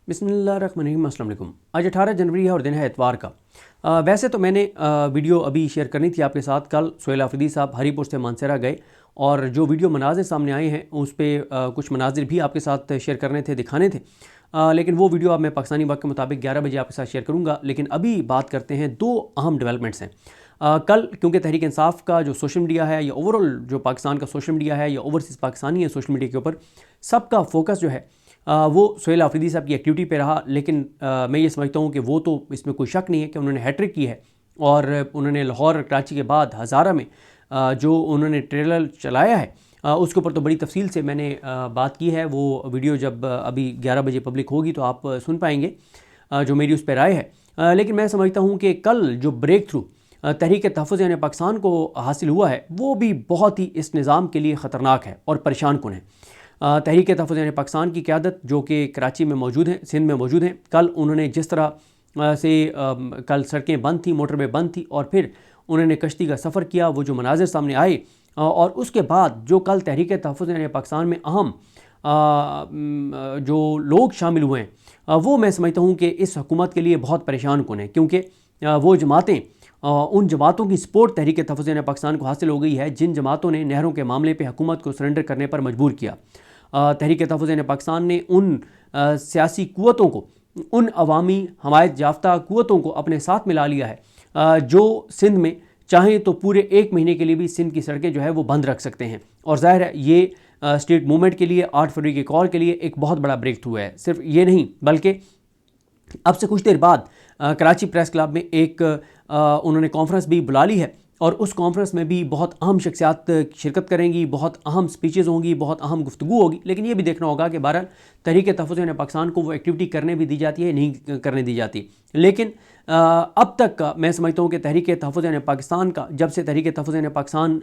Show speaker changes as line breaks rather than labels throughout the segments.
बिस्मिल्लाहिर्रहमानिर्रहीम। अस्सलाम वालेकुम। आज 18 जनवरी है और दिन है इतवार का। वैसे तो मैंने वीडियो अभी शेयर करनी थी आपके साथ। कल सोहेल आफरीदी साहब हरीपुर से मानसरा गए और जो वीडियो मनाजिर सामने आए हैं उस पर कुछ मनाजिर भी आपके साथ शेयर करने थे, दिखाने थे। लेकिन वो वीडियो अब मैं पाकिस्तानी वक्त के मुताबिक 11 बजे आपके साथ शेयर करूँगा। लेकिन अभी बात करते हैं दो अहम डेवलपमेंट्स हैं। कल क्योंकि तहरीक इंसाफ का जो सोशल मीडिया है या ओवरऑल जो पाकिस्तान का सोशल मीडिया है या ओवरसीज़ पाकिस्तानी है सोशल मीडिया के ऊपर, सबका फोकस जो है वो सोहेल आफरीदी साहब की एक्टिविटी पे रहा। लेकिन मैं ये समझता हूँ कि वो तो इसमें कोई शक नहीं है कि उन्होंने हैट्रिक की है और उन्होंने लाहौर और कराची के बाद हज़ारा में जो उन्होंने ट्रेलर चलाया है उसके ऊपर तो बड़ी तफसील से मैंने बात की है। वो वीडियो जब अभी 11 बजे पब्लिक होगी तो आप सुन पाएंगे जो मेरी उस पर राय है। लेकिन मैं समझता हूँ कि कल जो ब्रेक थ्रू तहरीक तहफ़्फ़ुज़ यानी पाकिस्तान को हासिल हुआ है वो भी बहुत ही इस निज़ाम के लिए ख़तरनाक है और परेशान कुन है। तहरीक तहफ़्फ़ुज़ यानी पाकिस्तान की क़यादत जो कि कराची में मौजूद है, सिंध में मौजूद हैं, कल उन्होंने जिस तरह से कल सड़कें बंद थी, मोटरवे बंद थी और फिर उन्होंने कश्ती का सफ़र किया, वो जो मनाज़िर सामने आए और उसके बाद जो कल तहरीक तहफ़्फ़ुज़ यानी पाकिस्तान में अहम जो लोग शामिल हुए हैं वो मैं समझता हूँ कि इस हुकूमत के लिए बहुत परेशान कुन है। क्योंकि वो जमातें उन जमातों की सपोर्ट तहरीक तहफ़्फ़ुज़ यानी पाकिस्तान को हासिल हो गई है जिन जमातों ने नहरों के मामले पर हुकूमत को सरेंडर करने पर मजबूर किया। तहरीक तहफ़्फ़ुज़ यानी पाकिस्तान ने उन सियासी क़ुव्वतों को, उन अवामी हमायत याफ्ता क़ुव्वतों को अपने साथ मिला लिया है जो सिंध में चाहें तो पूरे 1 महीने के लिए भी सिंध की सड़कें जो है वो बंद रख सकते हैं। और ज़ाहिर है ये स्टेट मूवमेंट के लिए 8 फरवरी के कॉल के लिए एक बहुत बड़ा ब्रेक थ्रू है। सिर्फ ये नहीं बल्कि अब से कुछ देर बाद कराची प्रेस क्लब में एक उन्होंने कॉन्फ्रेंस भी बुला ली है और उस कॉन्फ्रेंस में भी बहुत अहम शख्सियात शिरकत करेंगी, बहुत अहम स्पीचेज़ होंगी, बहुत अहम गुफ्तगू होगी। लेकिन ये भी देखना होगा कि बहरहाल तहरीक तहफ़्फ़ुज़ यानी पाकिस्तान को वो एक्टिविटी करने भी दी जाती है, नहीं करने दी जाती। लेकिन अब तक का मैं समझता हूँ कि तहरीक तहफ़्फ़ुज़ यानी पाकिस्तान का जब से तहरीक तहफ़्फ़ुज़ यानी पाकिस्तान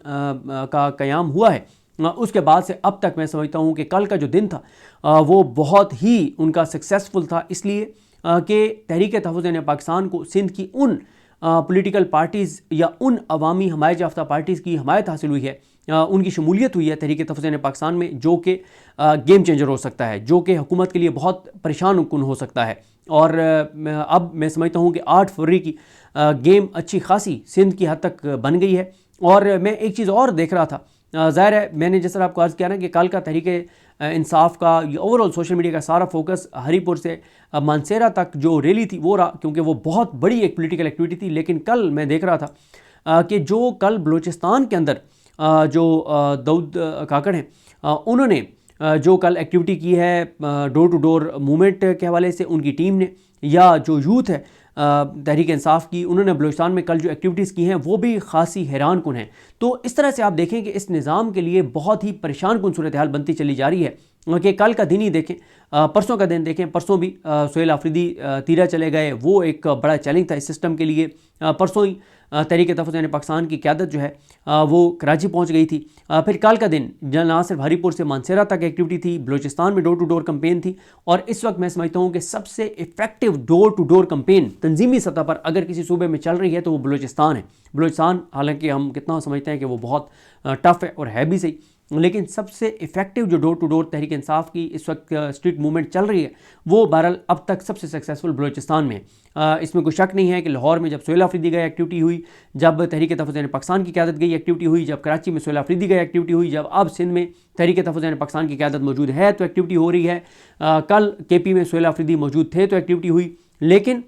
का क़याम हुआ है उसके बाद से अब तक मैं समझता हूँ कि कल का जो दिन था वो बहुत ही उनका सक्सेसफुल था, इसलिए कि तहरीक तहफ़्फ़ुज़ यानी पाकिस्तान को सिंध की उन पॉलिटिकल पार्टीज़ या उन अवामी हमायत याफ्ता पार्टीज़ की हमायत हासिल हुई है, उनकी शमूलियत हुई है तहरीक तहफ़्फ़ुज़ यानी पाकिस्तान में, जो कि गेम चेंजर हो सकता है, जो कि हुकूमत के लिए बहुत परेशान कुन हो सकता है। और अब मैं समझता हूँ कि 8 फरवरी की गेम अच्छी खासी सिंध की हद तक बन गई है। और मैं एक चीज़ और देख रहा था, ज़ाहिर है मैंने जिस तरह आपको अर्ज़ किया ना कि कल का तहरीक इंसाफ का ओवरऑल सोशल मीडिया का सारा फोकस हरीपुर से मानसेरा तक जो रैली थी वो रहा, क्योंकि वो बहुत बड़ी एक पॉलिटिकल एक्टिविटी थी। लेकिन कल मैं देख रहा था कि जो कल बलूचिस्तान के अंदर जो दाऊद काकड़ हैं उन्होंने जो कल एक्टिविटी की है डोर टू डोर मूवमेंट के हवाले से उनकी टीम ने, या जो यूथ है तहरीक इंसाफ की, उन्होंने बलूचिस्तान में कल जो एक्टिविटीज़ की हैं वो भी खासी हैरान कुन हैं। तो इस तरह से आप देखें कि इस निज़ाम के लिए बहुत ही परेशान कुन सूरत हाल बनती चली जा रही है कि कल का दिन ही देखें, परसों का दिन देखें, परसों भी सोहेल आफरीदी तीरा चले गए, वो एक बड़ा चैलेंज था इस सिस्टम के लिए। परसों ही तहरीक तहफ़्फ़ुज़ यानी पाकिस्तान की क़यादत जो है वो कराची पहुंच गई थी। फिर कल का दिन ना सिर्फ हरीपुर से मानसेरा तक एक्टिविटी थी, बलूचिस्तान में डोर टू डोर कंपेन थी। और इस वक्त मैं समझता हूँ कि सबसे effective door to door campaign तंजीमी सतह पर अगर किसी सूबे में चल रही है तो वो बलूचिस्तान है। बलूचिस्तान हालांकि हम कितना समझते हैं कि वो बहुत टफ है और है भी सही, लेकिन सबसे इफेक्टिव जो door to door Tehreek Insaf की इस वक्त स्ट्रीट मूवमेंट चल रही है वो बहरहाल अब तक सबसे सक्सेसफुल बलूचिस्तान में है। इसमें कोई शक नहीं है कि लाहौर में जब सोहेल आफरीदी गई एक्टिविटी हुई, जब तहरीक तहफ़्फ़ुज़ यानी पाकिस्तान की क़यादत गई एक्टिविटी हुई, जब कराची में सोहेल आफरीदी गई एक्टिविटी हुई, जब अब सिंध में तहरीक तहफ़्फ़ुज़ यानी पाकिस्तान की क़यादत मौजूद है तो एक्टिविटी हो रही है। कल KP में सोहेल आफरीदी मौजूद थे तो एक्टिविटी हुई। लेकिन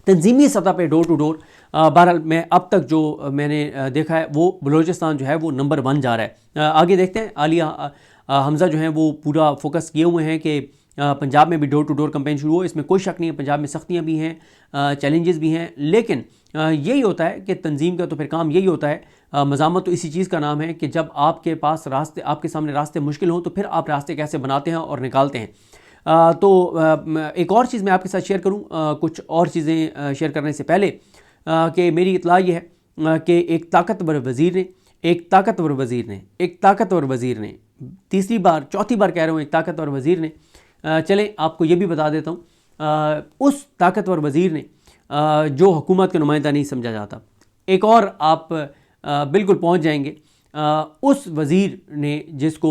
तंजीमी सतह पे डोर टू डोर बहरहाल मैं अब तक जो मैंने देखा है वो बलूचिस्तान जो है वो नंबर 1 जा रहा है। आगे देखते हैं। आलिया हमज़ा जो हैं वो पूरा फोकस किए हुए हैं कि पंजाब में भी डोर टू डोर कैंपेन शुरू हो। इसमें कोई शक नहीं है, पंजाब में सख्तियाँ भी हैं, चैलेंजेस भी हैं, लेकिन यही होता है कि तंजीम का तो फिर काम यही होता है, मज़ामत तो इसी चीज़ का नाम है कि जब आपके पास रास्ते, आपके सामने रास्ते मुश्किल हों तो फिर आप रास्ते कैसे बनाते हैं और निकालते हैं। तो एक और चीज़ मैं आपके साथ शेयर करूं, कुछ और चीज़ें शेयर करने से पहले कि मेरी इतला ये है कि एक ताकतवर वज़ीर ने तीसरी बार चौथी बार कह रहा हूँ, एक ताकतवर वज़ीर ने, चलें आपको ये भी बता देता हूँ, उस ताकतवर वज़ीर ने जो हुकूमत का नुमाइंदा नहीं समझा जाता। एक और आप बिल्कुल पहुँच जाएंगे उस वज़ीर ने जिसको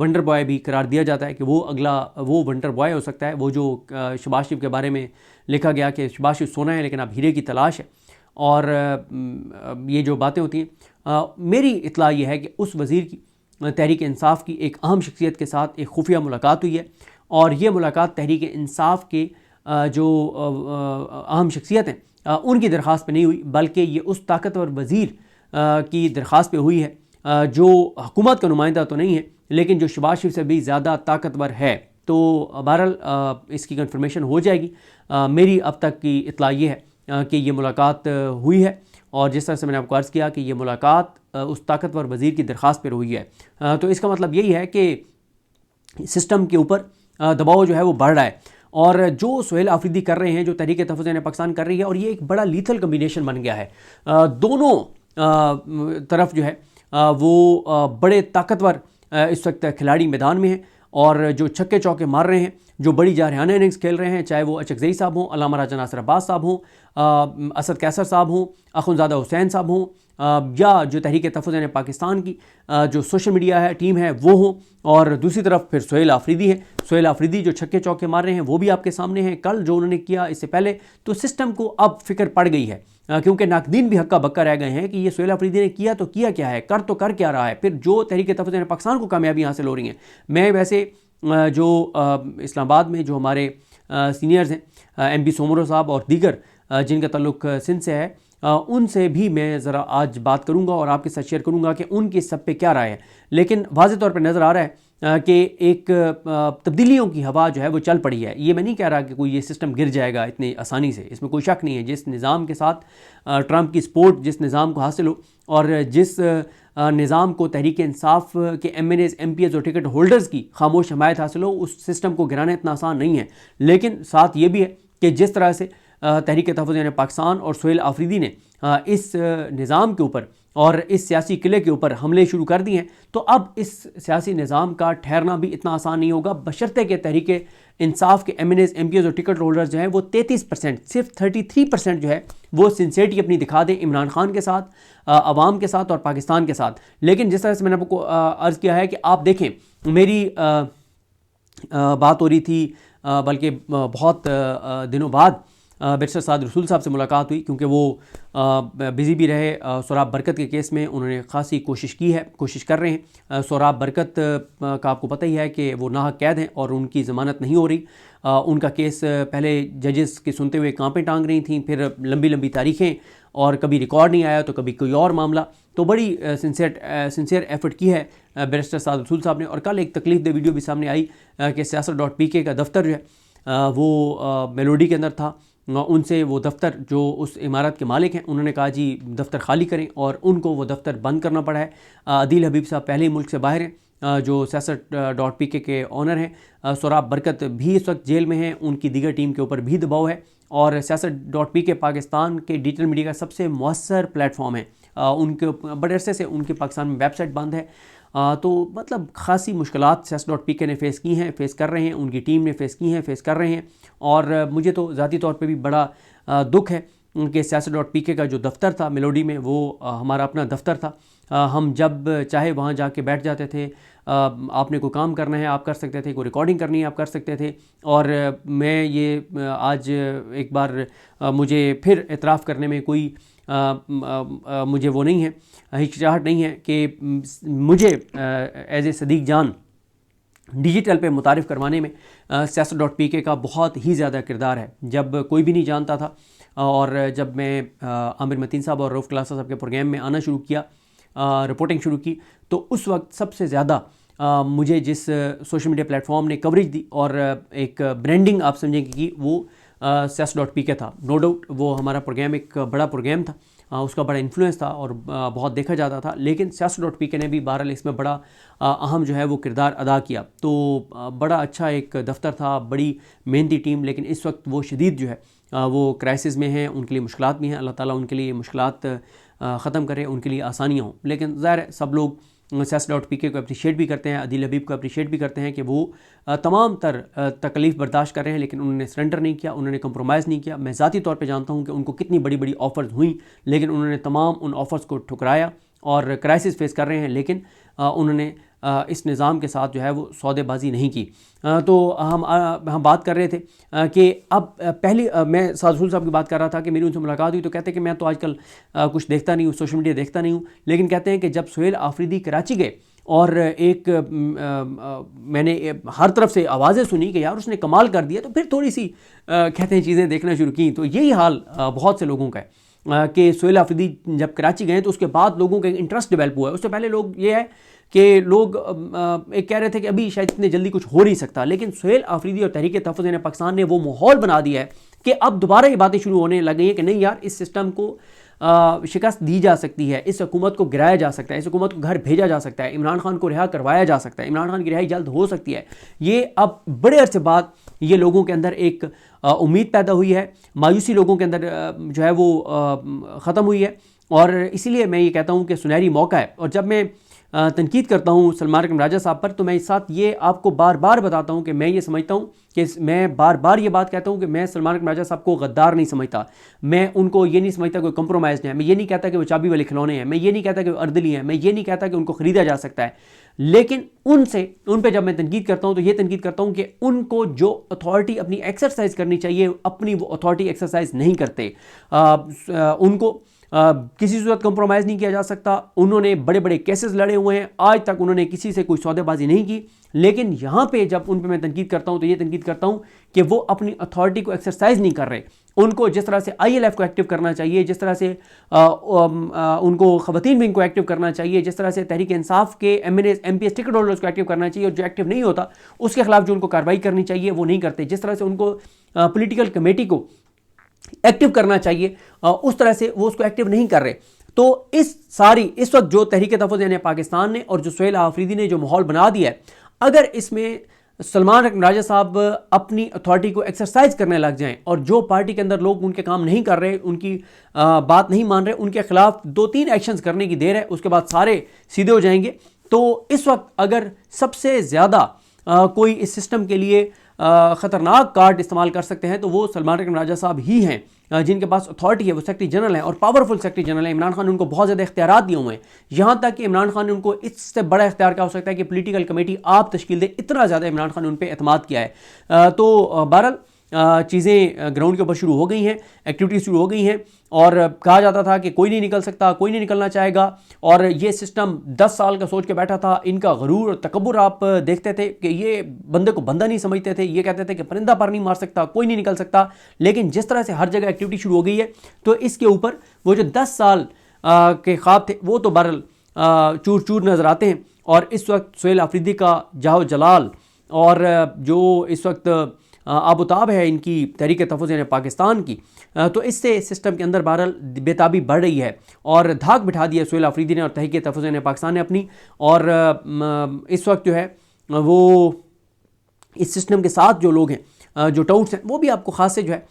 वंडर बॉय भी करार दिया जाता है कि वो अगला वो वंडर बॉय हो सकता है, वो जो शहबाज शरीफ के बारे में लिखा गया कि शहबाज शरीफ सोना है लेकिन अब हीरे की तलाश है, और ये जो बातें होती हैं, मेरी इत्तला ये है कि उस वज़ीर की तहरीक इंसाफ की एक अहम शख्सियत के साथ एक खुफिया मुलाकात हुई है, और ये मुलाकात तहरीक इंसाफ के जो अहम शख्सियत हैं उनकी दरख्वास्त पे नहीं हुई, बल्कि ये उस ताकतवर वज़ीर की दरख्वास्त पे हुई है जो हुकूमत का नुमाइंदा तो नहीं है लेकिन जो शहबाज शरीफ से भी ज़्यादा ताकतवर है। तो बहरहाल इसकी कन्फर्मेशन हो जाएगी। मेरी अब तक की इत्तला ये है कि ये मुलाकात हुई है, और जिस तरह से मैंने आपको अर्ज़ किया कि ये मुलाकात उस ताकतवर वज़ीर की दरख्वास्त पर हुई है। तो इसका मतलब यही है कि सिस्टम के ऊपर दबाव जो है वो बढ़ रहा है, और जो सुहेल आफरीदी कर रहे हैं, जो तहरीक तहफ़्फ़ुज़ पाकिस्तान कर रही है, और ये एक बड़ा लीथल कम्बिनेशन बन गया है। दोनों तरफ जो है वो बड़े ताकतवर इस वक्त खिलाड़ी मैदान में हैं, और जो छक्के चौके मार रहे हैं, जो बड़ी जारहाना इनिंग्स खेल रहे हैं, चाहे वो अचकज़ई साहब हों, अल्लामा राजा नासिर अब्बास साहब हों, असद कैसर साहब हों, अख़ुंज़ादा हुसैन साहब हों, या जो तहरीक तहफ़्फ़ुज़ पाकिस्तान की जो सोशल मीडिया है टीम है वो हो, और दूसरी तरफ फिर सुहेल आफरीदी है। सुहेल आफरीदी जो छक्के चौके मार रहे हैं वो भी आपके सामने हैं, कल जो उन्होंने किया इससे पहले। तो सिस्टम को अब फिक्र पड़ गई है, क्योंकि नाकदीन भी हक्का बक्का रह गए हैं कि ये सुहेल आफरीदी ने किया तो किया क्या है, कर तो कर क्या रहा है, फिर जो तहरीक तहफ़्फ़ुज़ पाकिस्तान को कामयाबी हासिल हो रही हैं। मैं वैसे जो इस्लामाबाद में जो हमारे सीनियर्स हैं MP सोमरो साहब और दीगर जिनका ताल्लुक सिंध से है, उनसे भी मैं ज़रा आज बात करूंगा और आपके साथ शेयर करूंगा कि उनकी सब पे क्या राय है। लेकिन वाज़ेह तौर पे नज़र आ रहा है कि एक तब्दीलियों की हवा जो है वो चल पड़ी है। ये मैं नहीं कह रहा कि कोई ये सिस्टम गिर जाएगा इतनी आसानी से, इसमें कोई शक नहीं है। जिस निज़ाम के साथ ट्रंप की सपोर्ट जिस निज़ाम को हासिल हो, और जिस निज़ाम को तहरीक इंसाफ के MNAs MPs और टिकट होल्डर्स की खामोश हमायत हासिल हो, उस सिस्टम को गिराना इतना आसान नहीं है। लेकिन साथ ये भी है कि जिस तरह से तहरीक तहफ़्फ़ुज़ पाकिस्तान और सुहेल आफरीदी ने इस निज़ाम के ऊपर और इस सियासी किले के ऊपर हमले शुरू कर दिए हैं, तो अब इस सियासी निज़ाम का ठहरना भी इतना आसान नहीं होगा, बशर्ते के तहरीक इंसाफ के MNAs MPs और टिकट होल्डर्स जो हैं वो 33%, सिर्फ 33% जो है वो सिंसेरिटी अपनी दिखा दें इमरान खान के साथ, अवाम के साथ और पाकिस्तान के साथ। लेकिन जिस तरह से मैंने आपको अर्ज़ किया है कि आप देखें, मेरी बात हो रही थी, बल्कि बहुत दिनों बाद बैरिस्टर साद रसूल साहब से मुलाकात हुई, क्योंकि वो बिज़ी भी रहे। सोराब बरकत के केस में उन्होंने ख़ासी कोशिश कर रहे हैं। सोराब बरकत का आपको पता ही है कि वो नाहक कैद हैं और उनकी ज़मानत नहीं हो रही। उनका केस पहले जजेस के सुनते हुए कांपे टांग रही थी, फिर लंबी लंबी तारीखें, और कभी रिकॉर्ड नहीं आया तो कभी कोई और मामला। तो बड़ी सिंसियर एफर्ट की है बैरिस्टर साद रसूल साहब ने। और कल एक तकलीफ दे वीडियो भी सामने आई कि siyaset.pk का दफ्तर जो है वो मेलोडी के अंदर था। उनसे वो दफ्तर, जो उस इमारत के मालिक हैं, उन्होंने कहा जी दफ्तर खाली करें, और उनको वो दफ्तर बंद करना पड़ा है। अदील हबीब साहब पहले ही मुल्क से बाहर हैं, जो siyaset.pk के ऑनर हैं। सोराब बरकत भी इस वक्त जेल में हैं, उनकी दीगर टीम के ऊपर भी दबाव है, और siyaset.pk पाकिस्तान के डिजिटल मीडिया का सबसे मौसर प्लेटफॉर्म है। उनके बड़े अरसे से उनके पाकिस्तान में वेबसाइट बंद है। तो मतलब ख़ासी मुश्किलात siyaset.pk ने फ़ेस की हैं, फ़ेस कर रहे हैं, उनकी टीम ने फ़ेस की हैं, फ़ेस कर रहे हैं। और मुझे तो ज़ाती तौर पे भी बड़ा दुख है कि siyaset.pk का जो दफ्तर था मेलोडी में, वो हमारा अपना दफ्तर था। हम जब चाहे वहाँ जाके बैठ जाते थे। आपने कोई काम करना है आप कर सकते थे, कोई रिकॉर्डिंग करनी है आप कर सकते थे। और मैं ये आज एक बार मुझे फिर एतराफ़ करने में कोई मुझे वो नहीं है, हिचकिचाहट नहीं है कि मुझे एज ए सदीक जान डिजिटल पे मुतारिफ़ करवाने में siyaset.pk का बहुत ही ज़्यादा किरदार है। जब कोई भी नहीं जानता था, और जब मैं आमिर मतीन साहब और रऊफ़ क्लासा साहब के प्रोग्राम में आना शुरू किया, रिपोर्टिंग शुरू की, तो उस वक्त सबसे ज़्यादा मुझे जिस सोशल मीडिया प्लेटफॉर्म ने कवरेज दी और एक ब्रांडिंग आप समझेंगे कि वो siyaset.pk था। नो डाउट वो हमारा प्रोग्राम एक बड़ा प्रोग्राम था, उसका बड़ा इन्फ्लुएंस था और बहुत देखा जाता था। लेकिन siyaset.pk ने भी बहरहाल इसमें बड़ा अहम जो है वो किरदार अदा किया। तो बड़ा अच्छा एक दफ्तर था, बड़ी मेहनती टीम। लेकिन इस वक्त वो शदीद जो है वो क्राइसिस में हैं, उनके लिए मुश्किलात भी हैं। अल्लाह ताला उनके लिए मुश्किलात ख़त्म करे, उनके लिए आसानियाँ हों। लेकिन ज़ाहिर है सब लोग siyaset.pk को अप्रिशिएट भी करते हैं, अदील हबीब को अप्रिशिएट भी करते हैं कि वो तमाम तर तकलीफ़ बर्दाश्त कर रहे हैं, लेकिन उन्होंने सरेंडर नहीं किया, उन्होंने कंप्रोमाइज़ नहीं किया। मैं ज़ाती तौर पे जानता हूँ कि उनको कितनी बड़ी बड़ी ऑफ़र्स हुई, लेकिन उन्होंने तमाम उन ऑफ़र्स को ठुकराया और क्राइसिस फेस कर रहे हैं, लेकिन उन्होंने इस निज़ाम के साथ जो है वो सौदेबाजी नहीं की। तो हम बात कर रहे थे कि अब पहले मैं साजुल साहब की बात कर रहा था कि मेरी उनसे मुलाकात हुई तो कहते हैं कि मैं तो आजकल कुछ देखता नहीं हूँ, सोशल मीडिया देखता नहीं हूँ, लेकिन कहते हैं कि जब सुहेल आफरीदी कराची गए और एक मैंने हर तरफ से आवाज़ें सुनी कि यार उसने कमाल कर दिया, तो फिर थोड़ी सी कहते हैं चीज़ें देखना शुरू की। तो यही हाल बहुत से लोगों का है कि सुहेल आफरीदी जब कराची गए तो उसके बाद लोगों का इंटरेस्ट डेवलप हुआ है। उससे पहले लोग ये है कि लोग एक कह रहे थे कि अभी शायद इतने जल्दी कुछ हो नहीं सकता, लेकिन सुहेल आफरीदी और तहरीक तहफ़्फ़ुज़ पाकिस्तान ने वो माहौल बना दिया है कि अब दोबारा ये बातें शुरू होने लग गई हैं कि नहीं यार, इस सिस्टम को शिकस्त दी जा सकती है, इस हुकूमत को गिराया जा सकता है, इस हुकूमत को घर भेजा जा सकता है, इमरान खान को रिहा करवाया जा सकता है, इमरान खान की रिहाई जल्द हो सकती है। ये अब बड़े अरसे बाद ये लोगों के अंदर एक उम्मीद पैदा हुई है, मायूसी लोगों के अंदर जो है वो ख़त्म हुई है। और इसीलिए मैं ये कहता हूँ कि सुनहरी मौका है। और जब मैं तनकीद करता हूँ सलमान अकरम राजा साहब पर, तो मैं इस साथ ये आपको बार बार बताता हूँ कि मैं ये समझता हूँ कि मैं बार बार ये बात कहता हूँ कि मैं सलमान अकरम राजा साहब को गद्दार नहीं समझता, मैं उनको ये नहीं समझता कोई कंप्रोमाइज़ नहीं है, मैं ये नहीं कहता कि वो चाबी वाले खिलौने हैं, मैं ये नहीं कहता कि वो अर्दली हैं, मैं ये नहीं कहता कि उनको ख़रीदा जा सकता है, लेकिन उन पे जब मैं तनकीद करता हूँ तो ये तनकीद करता हूँ कि उनको जो अथॉरिटी अपनी एक्सरसाइज करनी चाहिए, अपनी वो अथॉरिटी एक्सरसाइज नहीं करते। उनको किसी सूरत कंप्रोमाइज़ नहीं किया जा सकता। उन्होंने बड़े बड़े केसेस लड़े हुए हैं, आज तक उन्होंने किसी से कोई सौदेबाजी नहीं की, लेकिन यहाँ पे जब उन पे मैं तनकीद करता हूँ तो ये तनकीद करता हूँ कि वो अपनी अथॉरिटी को एक्सरसाइज नहीं कर रहे। उनको जिस तरह से ILF को एक्टिव करना चाहिए, जिस तरह से उनको ख़वातीन विंग को एक्टिव करना चाहिए, जिस तरह से तहरीक इंसाफ के MNAs MPs टिकट होल्डर्स को एक्टिव करना चाहिए, और जो एक्टिव नहीं होता उसके खिलाफ जो उनको कार्रवाई करनी चाहिए वो नहीं करते। जिस तरह से उनको पोलिटिकल कमेटी को एक्टिव करना चाहिए उस तरह से वो उसको एक्टिव नहीं कर रहे। तो इस वक्त जो तहरीक तहफ़्फ़ुज़ पाकिस्तान ने और जो सुहेल आफरीदी ने जो माहौल बना दिया है, अगर इसमें सलमान अकरम राजा साहब अपनी अथॉरिटी को एक्सरसाइज करने लग जाएं और जो पार्टी के अंदर लोग उनके काम नहीं कर रहे, उनकी बात नहीं मान रहे, उनके खिलाफ 2-3 एक्शंस करने की देर है, उसके बाद सारे सीधे हो जाएंगे। तो इस वक्त अगर सबसे ज़्यादा कोई इस सिस्टम के लिए ख़तरनाक कार्ड इस्तेमाल कर सकते हैं तो वो सलमान अकरम राजा साहब ही हैं, जिनके पास अथॉरिटी है, वो सेक्रेटरी जनरल हैं और पावरफुल सेक्रेटरी जनरल हैं। इमरान खान ने उनको बहुत ज़्यादा इख्तियारात दिए हुए हैं, यहाँ तक कि इमरान खान ने उनको इससे बड़ा इख्तियार क्या हो सकता है कि पोलिटिकल कमेटी आप तश्कील दे, इतना ज़्यादा इमरान खान ने उन पर एतमाद किया है। तो बहरहाल चीज़ें ग्राउंड के ऊपर शुरू हो गई हैं, एक्टिविटीज़ शुरू हो गई हैं, और कहा जाता था कि कोई नहीं निकल सकता, कोई नहीं निकलना चाहेगा, और ये सिस्टम 10 साल का सोच के बैठा था। इनका गरूर और तकब्बुर आप देखते थे कि ये बंदे को बंदा नहीं समझते थे, ये कहते थे कि परिंदा पर नहीं मार सकता, कोई नहीं निकल सकता। लेकिन जिस तरह से हर जगह एक्टिविटी शुरू हो गई है तो इसके ऊपर वो जो 10 साल के ख्वाब थे वो तो बहरहाल चूर चूर नज़र आते हैं। और इस वक्त सुहेल आफरीदी का जाहो जलाल और जो इस वक्त आबोताब है इनकी तहरीक तहफ़्फ़ुज़ पाकिस्तान की, तो इससे सिस्टम के अंदर बहरहाल बेताबी बढ़ रही है और धाक बिठा दिया सुहेल आफरीदी ने और तहरीक तहफ़्फ़ुज़ पाकिस्तान ने अपनी। और इस वक्त जो है वो इस सिस्टम के साथ जो लोग हैं, जो टाउट्स हैं, वो भी आपको खास से जो है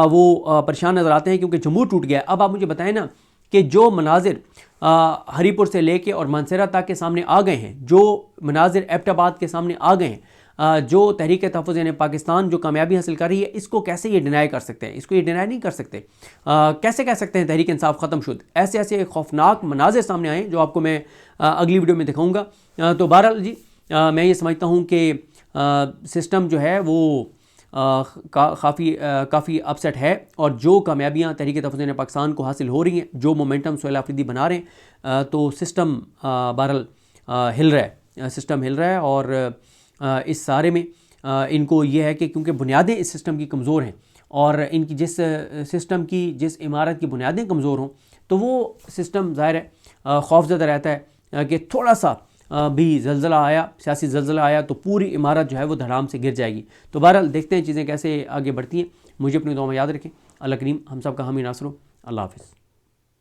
वो परेशान नज़र आते हैं, क्योंकि जमूर टूट गया है। अब आप मुझे बताएं ना कि जो मनाजिर हरीपुर से लेके और मानसेरा तक के सामने आ गए हैं, जो मनाजिर एबटाबाद के सामने आ गए हैं, जो तहरीक तहफ़्फ़ुज़ पाकिस्तान जो कामयाबी हासिल कर रही है, इसको कैसे ये डिनाई कर सकते हैं? इसको ये डिनाई नहीं कर सकते। कैसे कह सकते हैं तहरीक इंसाफ ख़त्म शुद? ऐसे ऐसे खौफनाक मनाज़िर सामने आए जो आपको मैं अगली वीडियो में दिखाऊंगा। तो बहरहाल जी, मैं ये समझता हूँ कि सिस्टम जो है वो काफ़ी अपसेट है, और जो कामयाबियाँ तहरीक तहफ़्फ़ुज़ पाकिस्तान को हासिल हो रही हैं, जो मोमेंटम सुहेल आफरीदी बना रहे हैं, तो सिस्टम बहरहाल हिल रहा है, सिस्टम हिल रहा है। और इस सारे में इनको ये है कि क्योंकि बुनियादें इस सिस्टम की कमज़ोर हैं, और इनकी जिस सिस्टम की जिस इमारत की बुनियादें कमज़ोर हों तो वो सिस्टम ज़ाहिर है खौफज़दा रहता है कि थोड़ा सा भी ज़लज़ला आया, सियासी ज़लज़ला आया, तो पूरी इमारत जो है वो धड़ाम से गिर जाएगी। तो बहरहाल देखते हैं चीज़ें कैसे आगे बढ़ती हैं। मुझे अपनी दुआ में याद रखें। अल्लाह करीम हम सब का हामी नासर हो। अल्लाह हाफ़िज़।